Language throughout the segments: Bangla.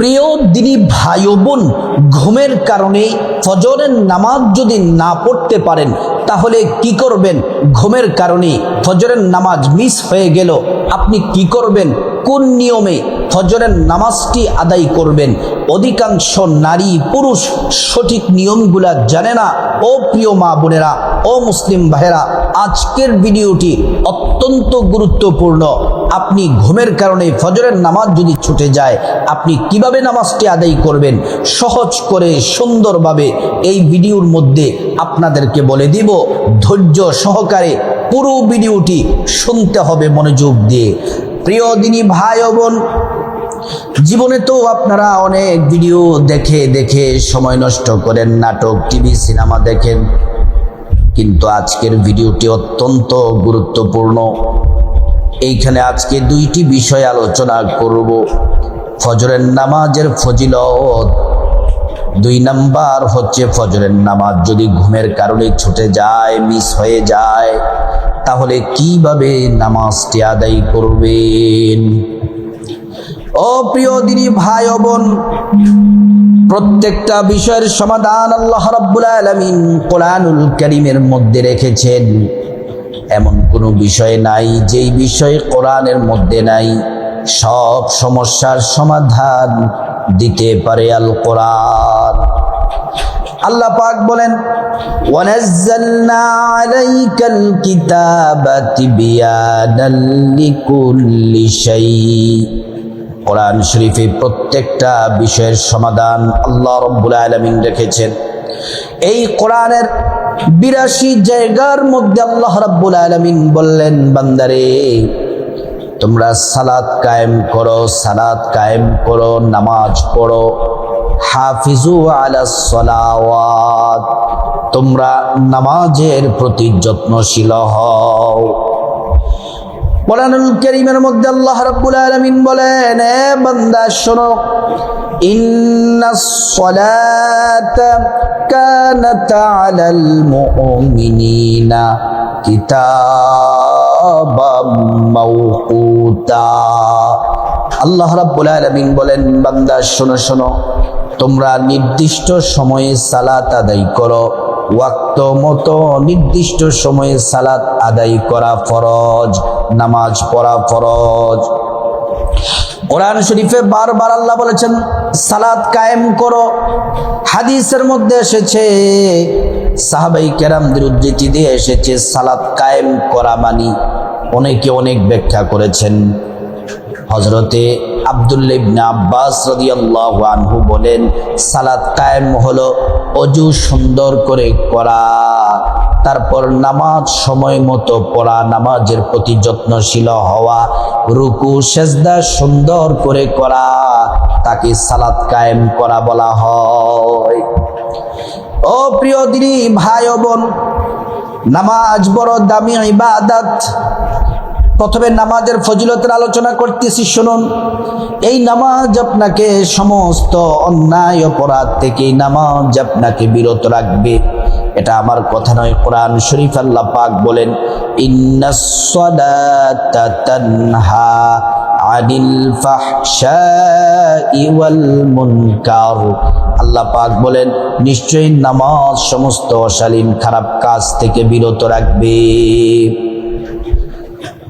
প্রিয় দিনী ভাই ও বোন, ঘুমের কারণে ফজরের নামাজ যদি না পড়তে পারেন তাহলে কি করবেন? ঘুমের কারণে ফজরের নামাজ মিস হয়ে গেল, আপনি কি করবেন? কোন নিয়মে ফজরের নামাজটি আদায় করবেন? অধিকাংশ নারী পুরুষ সঠিক নিয়মগুলা জানে না। ও প্রিয় মা বোনেরা, ও মুসলিম ভাইয়েরা, আজকের ভিডিওটি অত্যন্ত গুরুত্বপূর্ণ। আপনি ঘুমের কারণে ফজরের নামাজ যদি ছুটে যায়, আপনি কিভাবে নামাজটি আদায় করবেন সহজ করে সুন্দরভাবে এই ভিডিওর মধ্যে আপনাদেরকে বলে দিব। ধৈর্য সহকারে পুরো ভিডিওটি শুনতে হবে মনোযোগ দিয়ে। প্রিয় দিনী ভাই ও বোন, জীবনে তো আপনারা অনেক ভিডিও দেখে দেখে সময় নষ্ট করেন, নাটক, টিভি, সিনেমা দেখেন, কিন্তু আজকের ভিডিওটি অত্যন্ত গুরুত্বপূর্ণ। এইখানে আজকে দুইটি বিষয় আলোচনা করব। ফজরের নামাজের ফজিলত, 2 নাম্বার হচ্ছে ফজরের নামাজ যদি ঘুমের কারণে ছুটে যায়, মিস হয়ে যায়, তাহলে কিভাবে নামাজটি আদায় করবেন। ও প্রিয় দিনী ভাই ও বোন, প্রত্যেকটা বিষয়ের সমাধান আল্লাহ রাব্বুল আলামিন কোরআনুল কারীমের মধ্যে রেখেছেন। এমন কোনো বিষয় নাই যেই বিষয় কোরআনের মধ্যে নাই। সব সমস্যার সমাধান দিতে পারে আল কোরআন। আল্লাহ পাক বলেন, ওয়ানাজ্জালনা আলাইকাল কিতাবা তিবয়ানাল লিকুল্লি শাই। কোরআন শরীফে প্রত্যেকটা বিষয়ের সমাধান আল্লাহ রাব্বুল আলামিন রেখেছেন। এই কোরআনের 82 জায়গার মধ্যে আল্লাহ রাব্বুল আলামিন বললেন, বান্দারে তোমরা সালাত কায়েম করো, সালাত কায়েম করো, নামাজ পড়ো। হাফিজু আলাস সালাওয়াত, তোমরা নামাজের প্রতি যত্নশীল হও। কোরআনুল কারীমের মধ্যে আল্লাহ রাব্বুল আলামিন বলেন, এ বান্দা শোনো, ইন্নাস সালাতা কানাত আলাল মুমিনিনা কিতাবাম মাওকুতা। আল্লাহ রাব্বুল আলামিন বলেন, বান্দা শোনো শোনো, তোমরা নির্দিষ্ট সময়ে সালাত আদায় করো। ওয়াক্ত মতো নির্দিষ্ট সময়ে সালাত আদায় করা ফরজ, নামাজ পড়া ফরজ। কোরআন শরীফে বারবার আল্লাহ বলেছেন সালাত কায়েম করো। হাদিসের মধ্যে এসেছে, সাহাবাই কেরামদের উদ্ধৃতি দিয়ে এসেছে সালাত কায়েম করা মানে, অনেকে অনেক ব্যাখ্যা করেছেন। হযরতে আব্দুল্লাহ ইবনে আব্বাস রাদিয়াল্লাহু আনহু বলেন, সালাত কায়েম হলো ওযু সুন্দর করে করা, তারপর নামাজ সময় মতো পড়া, নামাজের প্রতি যত্নশীল হওয়া, রুকু সেজদা সুন্দর করে করা, তাকে সালাত কায়েম করা বলা হয়। ও প্রিয় দিনী ভাই ও বোন, নামাজ বড় দামি ইবাদত। প্রথমে নামাজের ফজিলতের আলোচনা করতেছি, শুনুন। এই নামাজ আপনাকে সমস্ত অন্যায় অপরাধ থেকে নামাজ আপনাকে বিরত রাখবে। এটা আমার কথা নয়, কোরআন শরীফ আল্লাহ পাক বলেন, ইন্নাস সালাতা তানহা আনিল ফাহশাই ওয়াল মুনকার। আল্লাহ পাক বলেন, নিশ্চয়ই নামাজ সমস্ত অশালীন খারাপ কাজ থেকে বিরত রাখবে।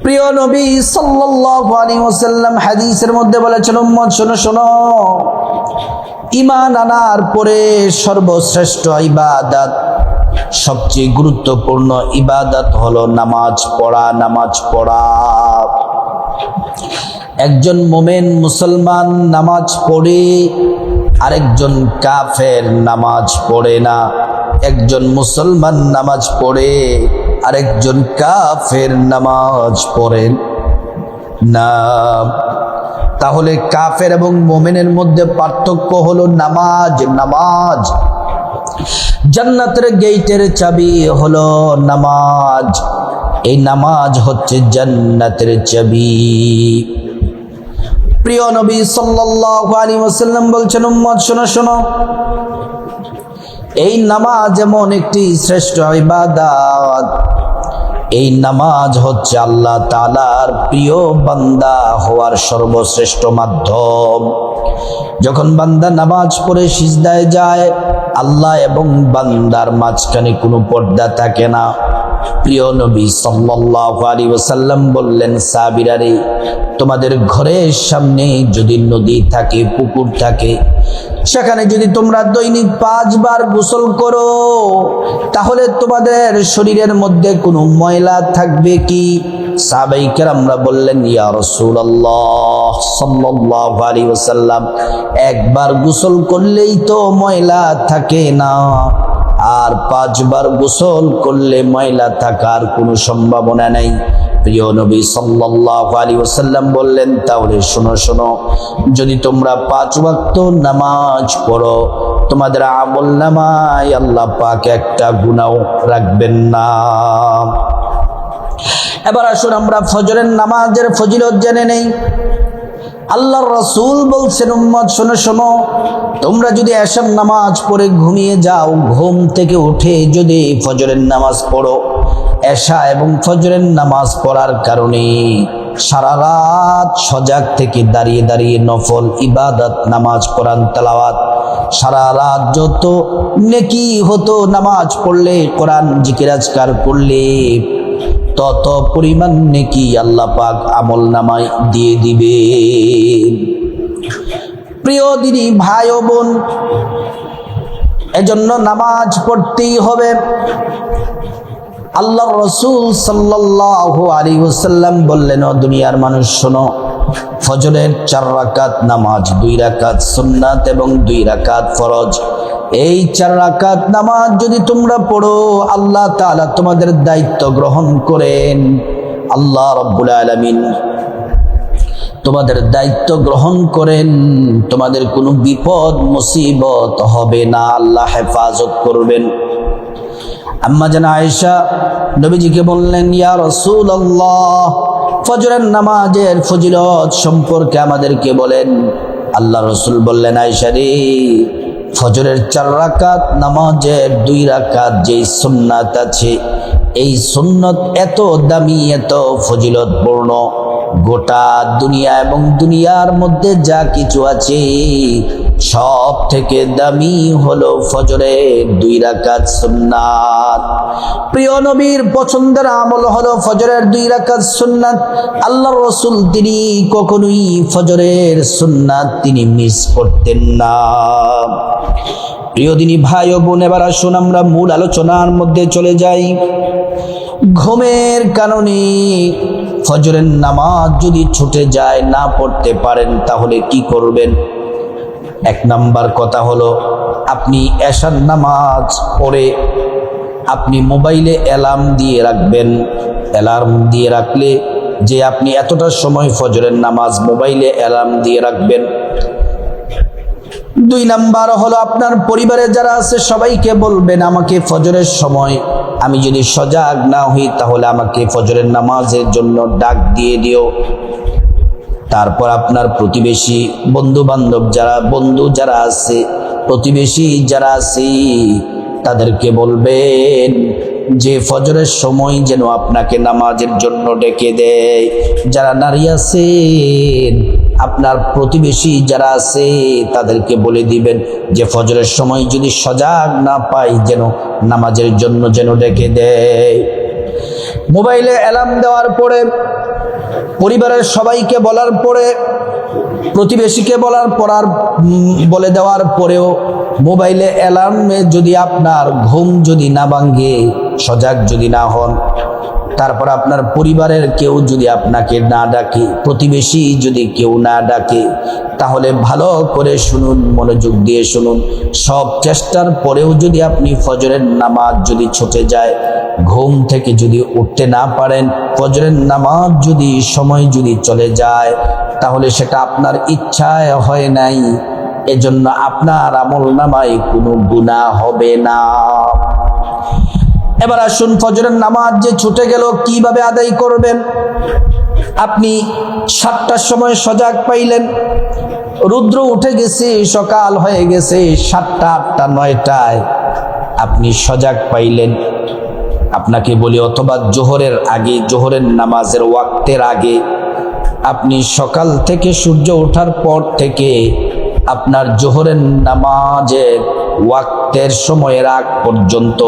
প্রিয় নবী সাল্লাল্লাহু আলাইহি ওয়াসাল্লাম হাদিসের মধ্যে বলেছেন, উম্মত শোনো শোনো, ঈমান আনার পরে সর্বশ্রেষ্ঠ ইবাদত, সবচেয়ে গুরুত্বপূর্ণ ইবাদত হলো নামাজ পড়া। নামাজ পড়া। একজন মোমেন মুসলমান নামাজ পড়ে, আরেকজন কাফের নামাজ পড়ে না। একজন মুসলমান নামাজ পড়ে, আরেকজন কাফের নামাজ পড়েন না। তাহলে কাফের এবং মুমিনের মধ্যে পার্থক্য হলো নামাজ। নামাজ জান্নাতের গেটের চাবি হলো নামাজ। এই নামাজ হচ্ছে জান্নাতের চাবি। প্রিয় নবী সাল্লাল্লাহু আলাইহি ওয়াসাল্লাম বলছেন, উম্মত শোনো শোনো, এই নামাজ এমন একটি শ্রেষ্ঠ ইবাদত, এই নামাজ হচ্ছে আল্লাহ তাআলার প্রিয় বান্দা হওয়ার সর্বশ্রেষ্ঠ মাধ্যম। যখন বান্দা নামাজ পড়ে সিজদায় যায়, আল্লাহ এবং বান্দার মাঝখানে কোনো পর্দা থাকে না। প্রিয় নবী সাল্লাল্লাহু আলাইহি ওয়াসাল্লাম বললেন, সাহাবীরা রে, তোমাদের ঘরের সামনে যদি নদী থাকে, পুকুর থাকে, সেখানে যদি তোমরা দৈনিক 5 বার গোসল করো, তাহলে তোমাদের শরীরের মধ্যে কোনো ময়লা থাকবে কি? সাহাবায়ে কেরামরা বললেন, ইয়া রাসূলুল্লাহ সাল্লাল্লাহু আলাইহি ওয়াসাল্লাম, একবার গোসল করলেই তো ময়লা থাকে না, আর 5 বার গোসল করলে ময়লা থাকার কোনো সম্ভাবনা নেই। প্রিয় নবী সাল্লাল্লাহু আলাইহি ওয়াসাল্লাম বললেন, তাহলে শোনো শোনো, যদি তোমরা 5 ওয়াক্ত নামাজ পড়ো, তোমাদের আমলনামায় আল্লাহ পাক একটা গুনাহ রাখবেন না। এবার আসুন আমরা ফজরের নামাজের ফজিলত জেনে নেই। আল্লাহর রাসূল বলছেন, উম্মত শোনো শোনো, তোমরা যদি এশার নামাজ পড়ে ঘুমিয়ে যাও, ঘুম থেকে উঠে যদি ফজরের নামাজ পড়ো, এশা এবং ফজরের নামাজ পড়ার কারণে সারা রাত সজাগ থেকে দাঁড়িয়ে দাঁড়িয়ে নফল ইবাদত, নামাজ কোরআন তেলাওয়াত, সারা রাত যত নেকি হতো নামাজ পড়লে, কোরআন জিকির আজকার করলে, তত পরিমাণ নেকি আল্লাহ পাক আমল নামায় দিয়ে দিবে। প্রিয় দিনী ভাই ও বোন, এজন্য নামাজ পড়তেই হবে। আল্লাহর রাসূল সাল্লাল্লাহু আলাইহি ওয়াসাল্লাম বললেন, ও দুনিয়ার মানুষ শোনো, ফজরের 4 রাকাত নামাজ, 2 রাকাত সুন্নাত এবং 2 রাকাত ফরজ, এই 4 রাকাত নামাজ যদি তোমরা পড়ো, আল্লাহ তাআলা তোমাদের দায়িত্ব গ্রহণ করেন। আল্লাহ রাব্বুল আলামিন তোমাদের দায়িত্ব গ্রহণ করেন, তোমাদের কোনো বিপদ মুসিবত হবে না, আল্লাহ হেফাজত করবেন। আম্মা জান আয়েশা নবীজিকে বললেন, ইয়া রাসূলুল্লাহ, ফজরের নামাজের ফজিলত সম্পর্কে আমাদেরকে বলেন। আল্লাহ রাসূল বললেন, আয়েশা রে, ফজরের 4 রাকাত নামাজের 2 রাকাত যে সুন্নাত আছে, এই সুন্নত এত দামি, এত ফজিলতপূর্ণ, গোটা দুনিয়া এবং দুনিয়ার মধ্যে যা কিছু আছে সব থেকে দামি হলো ফজরের 2 রাকাত সুন্নাত। প্রিয় নবীর পছন্দের আমল হলো ফজরের 2 রাকাত সুন্নাত। আল্লাহর রাসূল তিনি কখনোই ফজরের সুন্নাত তিনি মিস করতেন না। প্রিয় দিনী ভাই ও বোন, এবার আসুন আমরা মূল আলোচনার মধ্যে চলে যাই। ঘুমের কারণে ফজরের নামাজ যদি ছুটে যায়, না পড়তে পারেন, তাহলে কি করবেন? 1 নাম্বার কথা হলো, আপনি এশার নামাজ পড়ে আপনি মোবাইলে অ্যালার্ম দিয়ে রাখবেন। অ্যালার্ম দিয়ে রাখলে যে আপনি এতটা সময় ফজরের নামাজ মোবাইলে অ্যালার্ম দিয়ে রাখবেন। 2 নাম্বার হলো, আপনার পরিবারে যারা আছে সবাইকে বলবেন, আমাকে ফজরের সময় আমি যদি সজাগ না হই, তাহলে আমাকে ফজরের নামাজের জন্য ডাক দিয়ে দিও। তারপর আপনার প্রতিবেশী, বন্ধু বান্ধব যারা আছে, প্রতিবেশী যারা আছে, তাদেরকে বলবেন যে ফজরের সময় যেন আপনাকে নামাজের জন্য ডেকে দেয়। যারা নারী আছেন, আপনার প্রতিবেশী যারা আছে, তাদেরকে বলে দিবেন যে ফজরের সময় যদি সজাগ না পাই, যেন নামাজের জন্য যেন ডেকে দেয়। মোবাইলে অ্যালার্ম দেওয়ার পরে, পরিবারের সবাইকে বলার পরে, প্রতিবেশীকে বলে দেওয়ার পরেও মোবাইলে অ্যালার্মে যদি আপনার ঘুম যদি না ভাঙে, সজাগ যদি না হন, তারপর আপনার পরিবারের কেউ যদি আপনাকে না ডাকে, প্রতিবেশী যদি কেউ না ডাকে, তাহলে ভালো করে শুনুন, মনোযোগ দিয়ে শুনুন। সব চেষ্টার পরেও যদি আপনি ফজরের নামাজ যদি ছুটে যায়, ঘুম থেকে যদি উঠতে না পারেন, ফজরের নামাজ যদি সময় যদি চলে যায়, তাহলে সেটা আপনার ইচ্ছায় হয় নাই, এজন্য আপনার আমলনামায় কোনো গুনাহ হবে না। এবার আসুন, ফজরের নামাজ যে ছুটে গেল কিভাবে আদায় করবেন? আপনি 7টার সময় সজাগ পাইলেন, রুদ্র উঠে গেছে, সকাল হয়ে গেছে, 7টা, 8টা, 9টায় আপনি সজাগ পাইলেন। আপনাকে বলি, অথবা জোহরের আগে, জোহরের নামাজের ওয়াক্তের আগে, আপনি সকাল থেকে সূর্য ওঠার পর থেকে আপনার জোহরের নামাজের ওয়াক্তের সময়ের আগ পর্যন্ত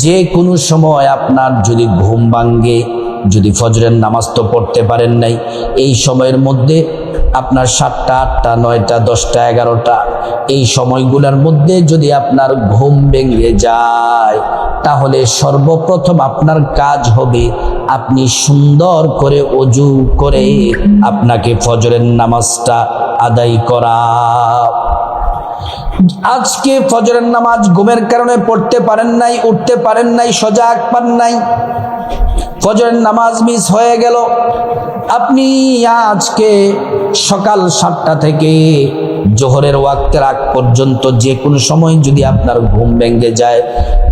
যে কোনো সময় আপনার যদি ঘুম ভাঙ্গে, যদি ফজরের নামাজ তো পড়তে পারেন নাই, এই সময়ের মধ্যে আপনার 7টা, 8টা, 9টা, 10টা, 11টা এই সময়গুলোর মধ্যে যদি আপনার ঘুম ভেঙে যায়, তাহলে সর্বপ্রথম আপনার কাজ হবে আপনি সুন্দর করে ওযু করে আপনাকে ফজরের নামাজটা আদায় করা। আজকে ফজরের নামাজ ঘুমের কারণে পড়তে পারেন নাই, উঠতে পারেন নাই, সজাগ পান নাই, ফজরের নামাজ মিস হয়ে গেল। আপনি আজকে সকাল 7টা থেকে জোহরের ওয়াক্তের আগ পর্যন্ত যে কোনো সময় যদি আপনার ঘুম ভেঙে যায়,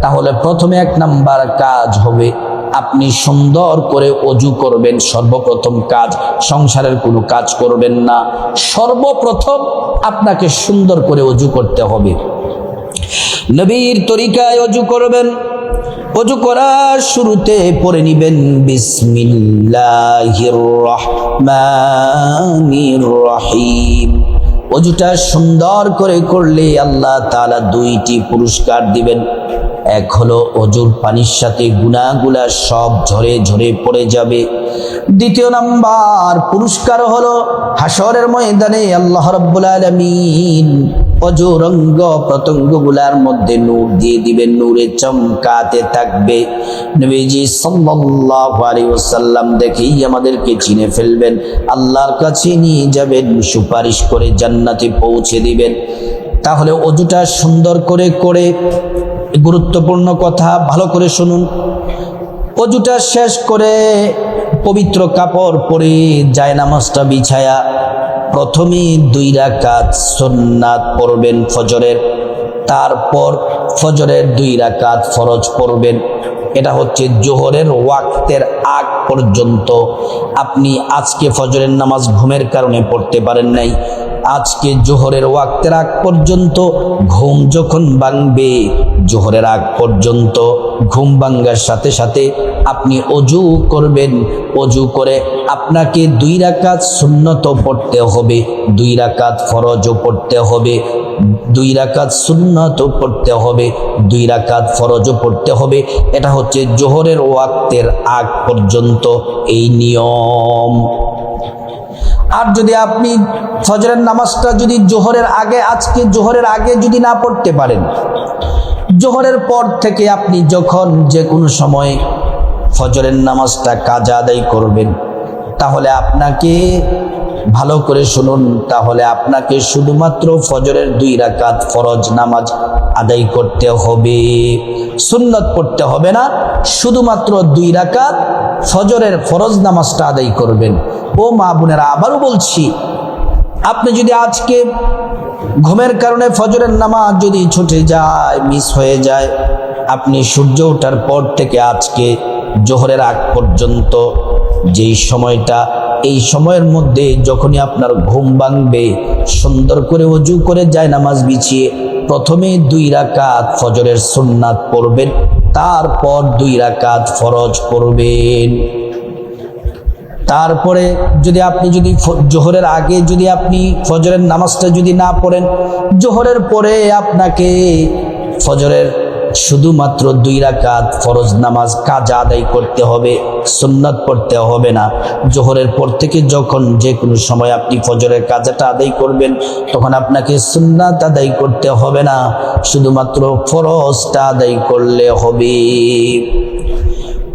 তাহলে প্রথমে 1 নাম্বার কাজ হবে আপনি সুন্দর করে ওযু করবেন। সর্বপ্রথম কাজ, সংসারের কোনো কাজ করবেন না, সর্বপ্রথম আপনাকে সুন্দর করে ওযু করতে হবে। নবীর তরিকায় ওযু করবেন। ওযু করার শুরুতে পড়ে নিবেন বিসমিল্লাহির রহমানির রহিম। ওযুটা সুন্দর করে করলে আল্লাহ তাআলা 2টি পুরস্কার দিবেন। এক হলো ওযুর পানির সাথে গুনাহগুলা সব ঝরে ঝরে পড়ে যাবে। দ্বিতীয় নাম্বার পুরস্কার হলো হাসরের ময়দানে আল্লাহ রাব্বুল আলামিন ওযুর অঙ্গ প্রত্যঙ্গগুলার মধ্যে নূর দিয়ে দিবেন, নূরে চমকাতে থাকবে। নবীজি সাল্লাল্লাহু আলাইহি ওয়াসাল্লাম দেখেই আমাদেরকে চিনে ফেলবেন, আল্লাহর কাছে নিয়ে যাবেন, সুপারিশ করে জান্নাতে পৌঁছে দিবেন। তাহলে ওযুটা সুন্দর করে করে, গুরুত্বপূর্ণ কথা ভালো করে শুনুন, ওযুটা শেষ করে পবিত্র কাপড় পরে জায়নামাজটা বিছায়া প্রথমে 2 রাকাত সুন্নাত পড়বেন ফজরের, তারপর ফজরের 2 রাকাত ফরজ পড়বেন। এটা হচ্ছে জোহরের ওয়াক্তের আগ পর্যন্ত। আপনি আজকে ফজরের নামাজ ঘুমের কারণে পড়তে পারেন নাই, আজকে জোহরের ওয়াক্তের আগ পর্যন্ত ঘুম যখন ভাঙবে, জোহরের আগ পর্যন্ত ঘুম ভাঙার সাথে সাথে আপনি ওযু করবেন। ওযু করে আপনাকে 2 রাকাত সুন্নত পড়তে হবে, 2 রাকাত ফরজও পড়তে হবে, 2 রাকাত সুন্নতও পড়তে হবে, 2 রাকাত ফরজও পড়তে হবে। এটা হচ্ছে জোহরের ওয়াক্তের আগ পর্যন্ত এই নিয়ম। আর যদি আপনি ফজরের নামাজটা যদি জোহরের আগে, আজকে জোহরের আগে যদি না পড়তে পারেন, জোহরের পর থেকে আপনি যখন যে কোনো সময় ফজরের নামাজটা কাজা আদায় করবেন, তাহলে আপনাকে ভালো করে শুনুন, তাহলে আপনাকে শুধুমাত্র ফজরের 2 রাকাত ফরজ নামাজ আদায় করতে হবে, সুন্নত পড়তে হবে না, শুধুমাত্র 2 রাকাত ফজরের ফরজ নামাজটা আদায় করবেন। ও মা বোনেরা, আবারও বলছি, আপনি যদি আজকে ঘুমের কারণে ফজরের নামাজ যদি ছুটে যায়, মিস হয়ে যায়, আপনি সূর্য ওঠার পর থেকে আজকে জোহরের আগ পর্যন্ত যেই সময়টা, এই সময়ের মধ্যে যখনই আপনার ঘুম ভাঙবে, সুন্দর করে ওযু করে জায়নামাজ বিছিয়ে প্রথমে 2 রাকাত ফজরের সুন্নাত পড়বেন, তারপর 2 রাকাত ফরজ পড়বেন। তারপরে যদি আপনি যদি জোহরের আগে যদি আপনি ফজরের নামাজটা যদি না পড়েন, জোহরের পরে আপনাকে ফজরের শুধুমাত্র 2 রাকাত ফরজ নামাজ কাজা আদায় করতে হবে, সুন্নাত পড়তে হবে না। জোহরের পর থেকে যখন যে কোনো সময় আপনি ফজরের কাজাটা আদায় করবেন, তখন আপনাকে সুন্নাত আদায় করতে হবে না, শুধুমাত্র ফরজটা আদায় করলে হবে।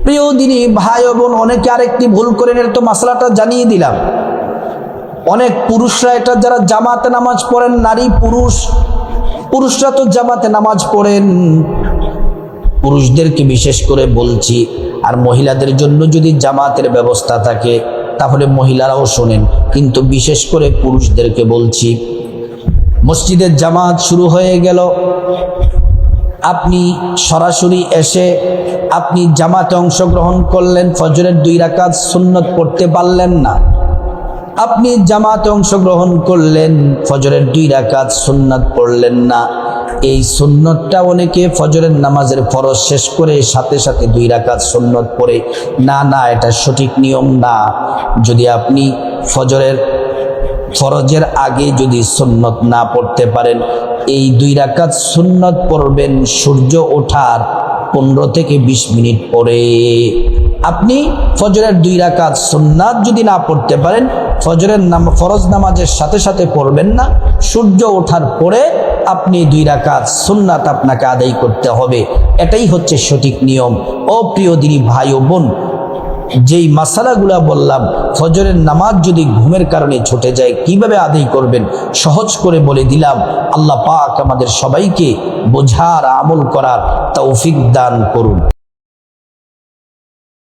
প্রিয় দিনী ভাই ও বোন, অনেকে আরেকটি ভুল করেন, এর তো মাসলাটা জানিয়ে দিলাম। অনেক পুরুষরা এটা, যারা জামাতে নামাজ পড়েন, নারী পুরুষরা তো জামাতে নামাজ পড়েন, পুরুষদেরকে বিশেষ করে বলছি, আর মহিলাদের জন্য যদি জামাতের ব্যবস্থা থাকে তাহলে মহিলারাও শোনেন, কিন্তু বিশেষ করে পুরুষদেরকে বলছি, মসজিদের জামাত শুরু হয়ে গেল, আপনি সরাসরি এসে আপনি জামাতে অংশগ্রহণ করলেন, ফজরের 2 রাকাত সুন্নত পড়তে পারলেন না, আপনি জামাতে অংশগ্রহণ করলেন, ফজরের 2 রাকাত সুন্নাত পড়লেন না। এই সুন্নতটা অনেকে ফজরের নামাজের ফরজ শেষ করে সাথে সাথে 2 রাকাত সুন্নত পড়ে, না, এটা সঠিক নিয়ম না। যদি আপনি ফরজের আগে যদি সুন্নত না পড়তে পারেন, এই 2 রাকাত সুন্নত পড়বেন সূর্য ওঠার 15 থেকে 20 মিনিট পরে। আপনি ফজরের 2 রাকাত সুন্নাত যদি না পড়তে পারেন, ফরজ নামাজের সাথে সাথে পড়বেন না, সূর্য ওঠার পরে আপনি 2 রাকাত সুন্নাত আপনাকে আদায় করতে হবে। এটাই হচ্ছে সঠিক নিয়ম। ও প্রিয় দিনী ভাই ও বোন, যেই মাসালাগুলা বললাম, ফজরের নামাজ যদি ঘুমের কারণে ছুটে যায় কিভাবে আদায় করবেন সহজ করে বলে দিলাম। আল্লাহ পাক আমাদের সবাইকে বোঝার আমল করার তৌফিক দান করুন।